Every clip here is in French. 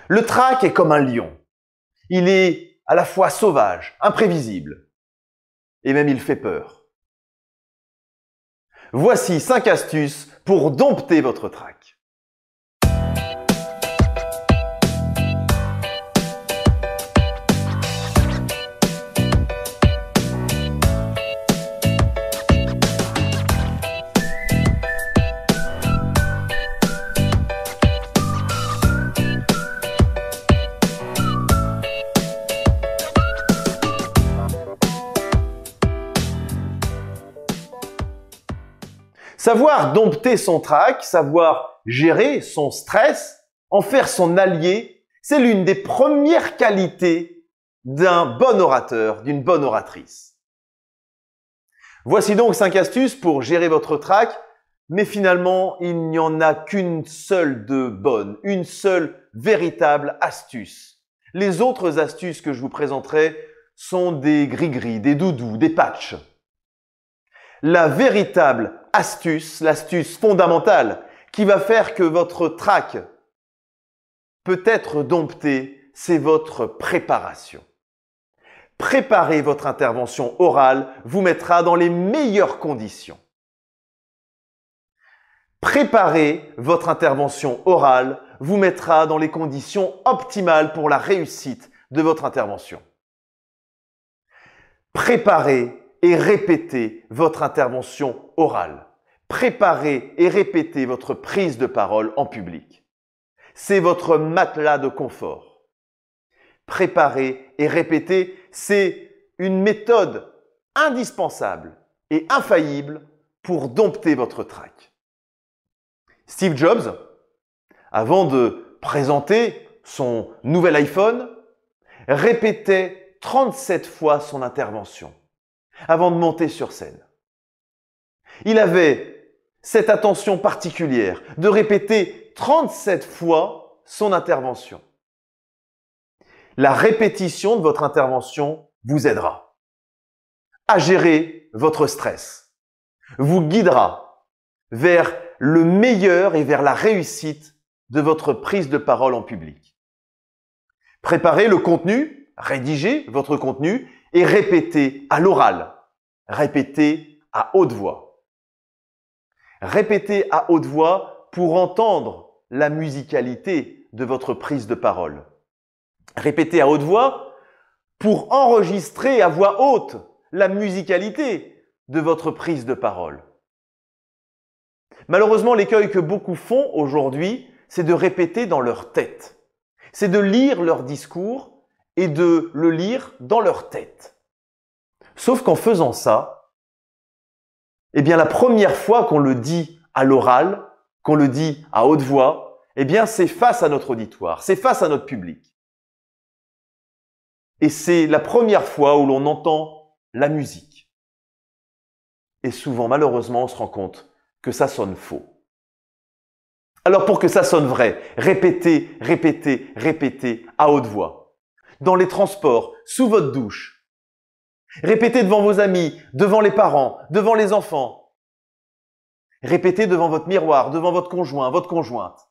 Le trac est comme un lion. Il est à la fois sauvage, imprévisible, et même il fait peur. Voici 5 astuces pour dompter votre trac. Savoir dompter son trac, savoir gérer son stress, en faire son allié, c'est l'une des premières qualités d'un bon orateur, d'une bonne oratrice. Voici donc 5 astuces pour gérer votre trac, mais finalement, il n'y en a qu'une seule de bonne, une seule véritable astuce. Les autres astuces que je vous présenterai sont des gris-gris, des doudous, des patchs. La véritable astuce, l'astuce fondamentale qui va faire que votre trac peut être dompté, c'est votre préparation. Préparer votre intervention orale vous mettra dans les meilleures conditions. Préparer votre intervention orale vous mettra dans les conditions optimales pour la réussite de votre intervention. Préparer et répéter votre intervention orale. Préparez et répétez votre prise de parole en public. C'est votre matelas de confort. Préparer et répéter, c'est une méthode indispensable et infaillible pour dompter votre trac. Steve Jobs, avant de présenter son nouvel iPhone, répétait 37 fois son intervention avant de monter sur scène. Il avait cette attention particulière de répéter 37 fois son intervention. La répétition de votre intervention vous aidera à gérer votre stress, vous guidera vers le meilleur et vers la réussite de votre prise de parole en public. Préparez le contenu, rédigez votre contenu et répétez à l'oral, répétez à haute voix. Répétez à haute voix pour entendre la musicalité de votre prise de parole. Répétez à haute voix pour enregistrer à voix haute la musicalité de votre prise de parole. Malheureusement, l'écueil que beaucoup font aujourd'hui, c'est de répéter dans leur tête. C'est de lire leur discours et de le lire dans leur tête. Sauf qu'en faisant ça, eh bien, la première fois qu'on le dit à l'oral, qu'on le dit à haute voix, eh bien, c'est face à notre auditoire, c'est face à notre public. Et c'est la première fois où l'on entend la musique. Et souvent, malheureusement, on se rend compte que ça sonne faux. Alors, pour que ça sonne vrai, répétez, répétez, répétez à haute voix. Dans les transports, sous votre douche. Répétez devant vos amis, devant les parents, devant les enfants. Répétez devant votre miroir, devant votre conjoint, votre conjointe.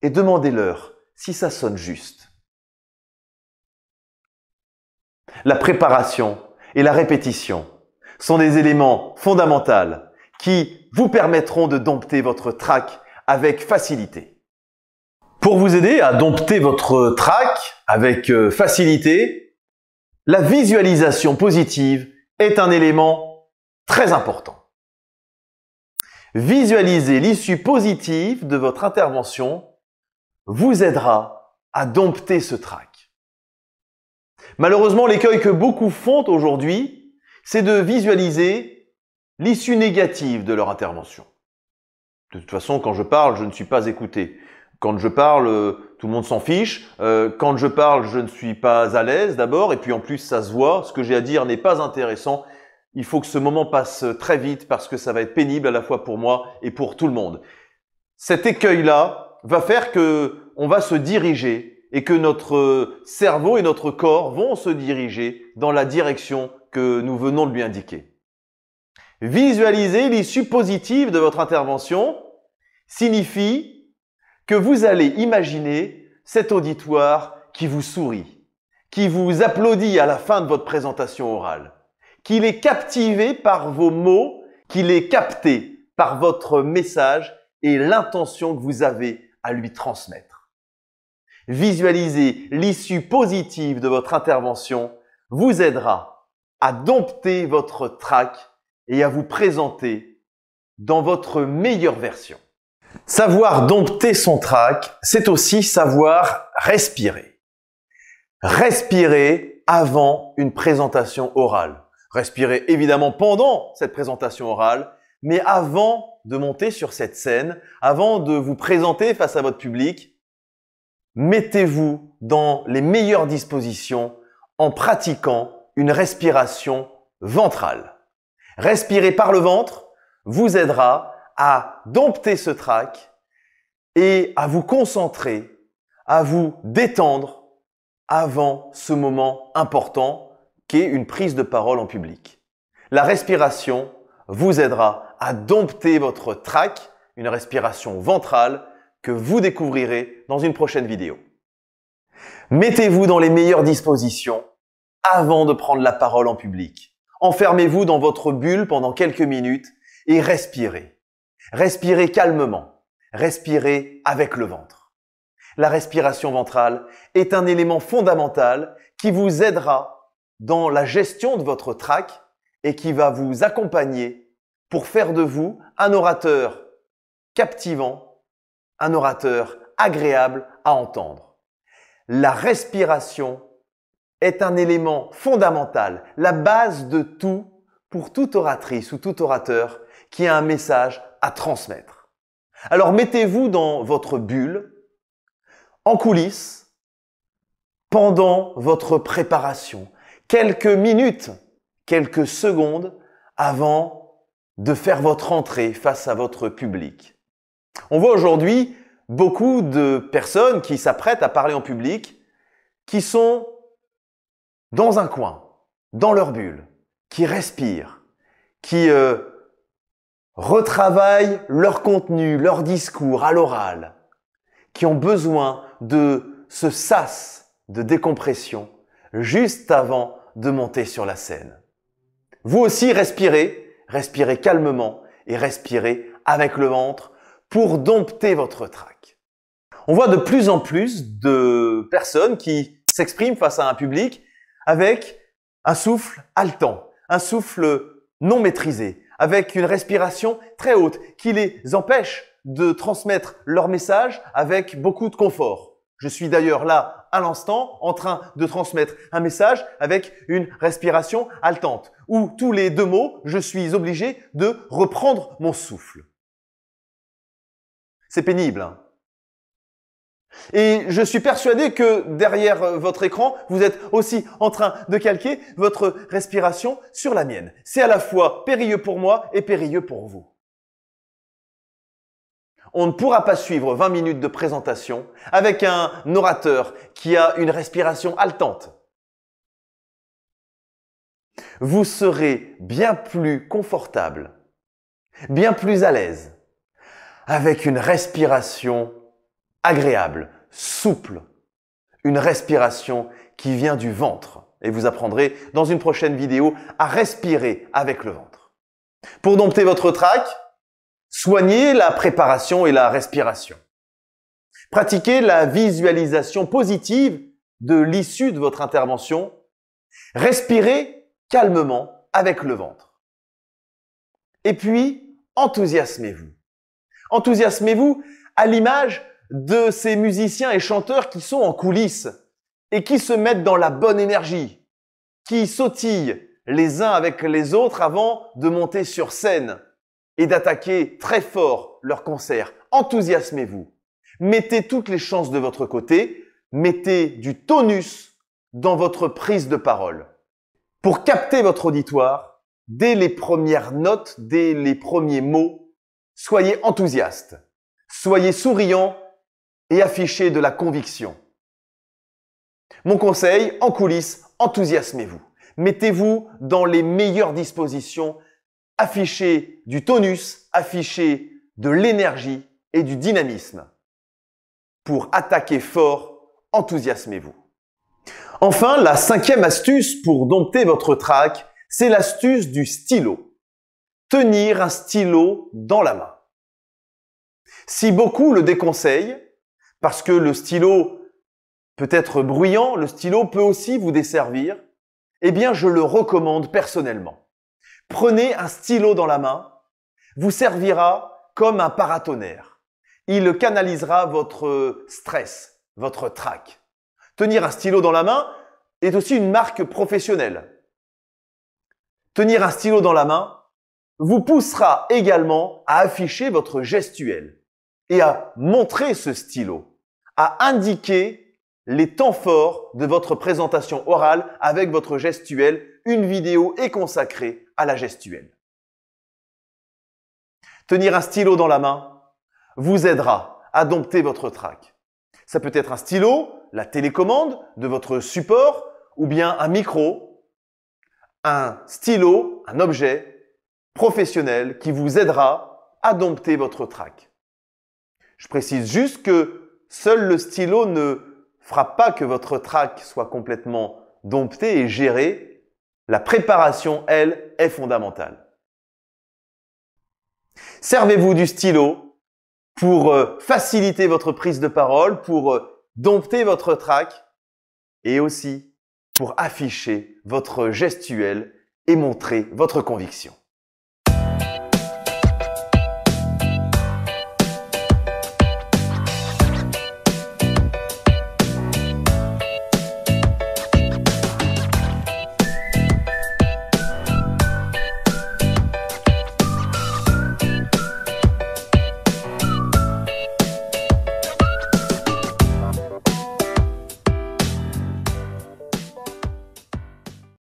Et demandez-leur si ça sonne juste. La préparation et la répétition sont des éléments fondamentaux qui vous permettront de dompter votre trac avec facilité. Pour vous aider à dompter votre trac avec facilité, la visualisation positive est un élément très important. Visualiser l'issue positive de votre intervention vous aidera à dompter ce trac. Malheureusement, l'écueil que beaucoup font aujourd'hui, c'est de visualiser l'issue négative de leur intervention. De toute façon, quand je parle, je ne suis pas écouté. Quand je parle, tout le monde s'en fiche. Quand je parle, je ne suis pas à l'aise d'abord. Et puis en plus, ça se voit. Ce que j'ai à dire n'est pas intéressant. Il faut que ce moment passe très vite parce que ça va être pénible à la fois pour moi et pour tout le monde. Cet écueil-là va faire que on va se diriger et que notre cerveau et notre corps vont se diriger dans la direction que nous venons de lui indiquer. Visualiser l'issue positive de votre intervention signifie que vous allez imaginer cet auditoire qui vous sourit, qui vous applaudit à la fin de votre présentation orale, qu'il est captivé par vos mots, qu'il est capté par votre message et l'intention que vous avez à lui transmettre. Visualiser l'issue positive de votre intervention vous aidera à dompter votre trac et à vous présenter dans votre meilleure version. Savoir dompter son trac, c'est aussi savoir respirer. Respirer avant une présentation orale. Respirer évidemment pendant cette présentation orale, mais avant de monter sur cette scène, avant de vous présenter face à votre public, mettez-vous dans les meilleures dispositions en pratiquant une respiration ventrale. Respirer par le ventre vous aidera à dompter ce trac et à vous concentrer, à vous détendre avant ce moment important qu'est une prise de parole en public. La respiration vous aidera à dompter votre trac, une respiration ventrale que vous découvrirez dans une prochaine vidéo. Mettez-vous dans les meilleures dispositions avant de prendre la parole en public. Enfermez-vous dans votre bulle pendant quelques minutes et respirez. Respirez calmement. Respirez avec le ventre. La respiration ventrale est un élément fondamental qui vous aidera dans la gestion de votre trac et qui va vous accompagner pour faire de vous un orateur captivant, un orateur agréable à entendre. La respiration est un élément fondamental, la base de tout pour toute oratrice ou tout orateur qui a un message à transmettre. Alors mettez-vous dans votre bulle, en coulisses, pendant votre préparation, quelques minutes, quelques secondes avant de faire votre entrée face à votre public. On voit aujourd'hui beaucoup de personnes qui s'apprêtent à parler en public, qui sont dans un coin, dans leur bulle, qui respirent, qui retravaillent leur contenu, leur discours à l'oral, qui ont besoin de ce sas de décompression juste avant de monter sur la scène. Vous aussi respirez, respirez calmement et respirez avec le ventre pour dompter votre trac. On voit de plus en plus de personnes qui s'expriment face à un public avec un souffle haletant, un souffle non maîtrisé, avec une respiration très haute qui les empêche de transmettre leur message avec beaucoup de confort. Je suis d'ailleurs là, à l'instant, en train de transmettre un message avec une respiration haletante, où tous les 2 mots, je suis obligé de reprendre mon souffle. C'est pénible, hein ? Et je suis persuadé que derrière votre écran, vous êtes aussi en train de calquer votre respiration sur la mienne. C'est à la fois périlleux pour moi et périlleux pour vous. On ne pourra pas suivre 20 minutes de présentation avec un orateur qui a une respiration haletante. Vous serez bien plus confortable, bien plus à l'aise, avec une respiration agréable, souple, une respiration qui vient du ventre. Et vous apprendrez dans une prochaine vidéo à respirer avec le ventre. Pour dompter votre trac, soignez la préparation et la respiration. Pratiquez la visualisation positive de l'issue de votre intervention. Respirez calmement avec le ventre. Et puis, enthousiasmez-vous. Enthousiasmez-vous à l'image de ces musiciens et chanteurs qui sont en coulisses et qui se mettent dans la bonne énergie, qui sautillent les uns avec les autres avant de monter sur scène et d'attaquer très fort leur concert. Enthousiasmez-vous. Mettez toutes les chances de votre côté. Mettez du tonus dans votre prise de parole. Pour capter votre auditoire, dès les premières notes, dès les premiers mots, soyez enthousiaste. Soyez souriant et affichez de la conviction. Mon conseil, en coulisses, enthousiasmez-vous. Mettez-vous dans les meilleures dispositions. Affichez du tonus, affichez de l'énergie et du dynamisme. Pour attaquer fort, enthousiasmez-vous. Enfin, la 5e astuce pour dompter votre trac, c'est l'astuce du stylo. Tenir un stylo dans la main. Si beaucoup le déconseillent, parce que le stylo peut être bruyant, le stylo peut aussi vous desservir, eh bien je le recommande personnellement. Prenez un stylo dans la main, vous servira comme un paratonnerre. Il canalisera votre stress, votre trac. Tenir un stylo dans la main est aussi une marque professionnelle. Tenir un stylo dans la main vous poussera également à afficher votre gestuelle et à montrer ce stylo, à indiquer les temps forts de votre présentation orale avec votre gestuelle. Une vidéo est consacrée à la gestuelle. Tenir un stylo dans la main vous aidera à dompter votre trac. Ça peut être un stylo, la télécommande de votre support ou bien un micro, un stylo, un objet professionnel qui vous aidera à dompter votre trac. Je précise juste que seul le stylo ne fera pas que votre trac soit complètement dompté et géré. La préparation, elle, est fondamentale. Servez-vous du stylo pour faciliter votre prise de parole, pour dompter votre trac et aussi pour afficher votre gestuelle et montrer votre conviction.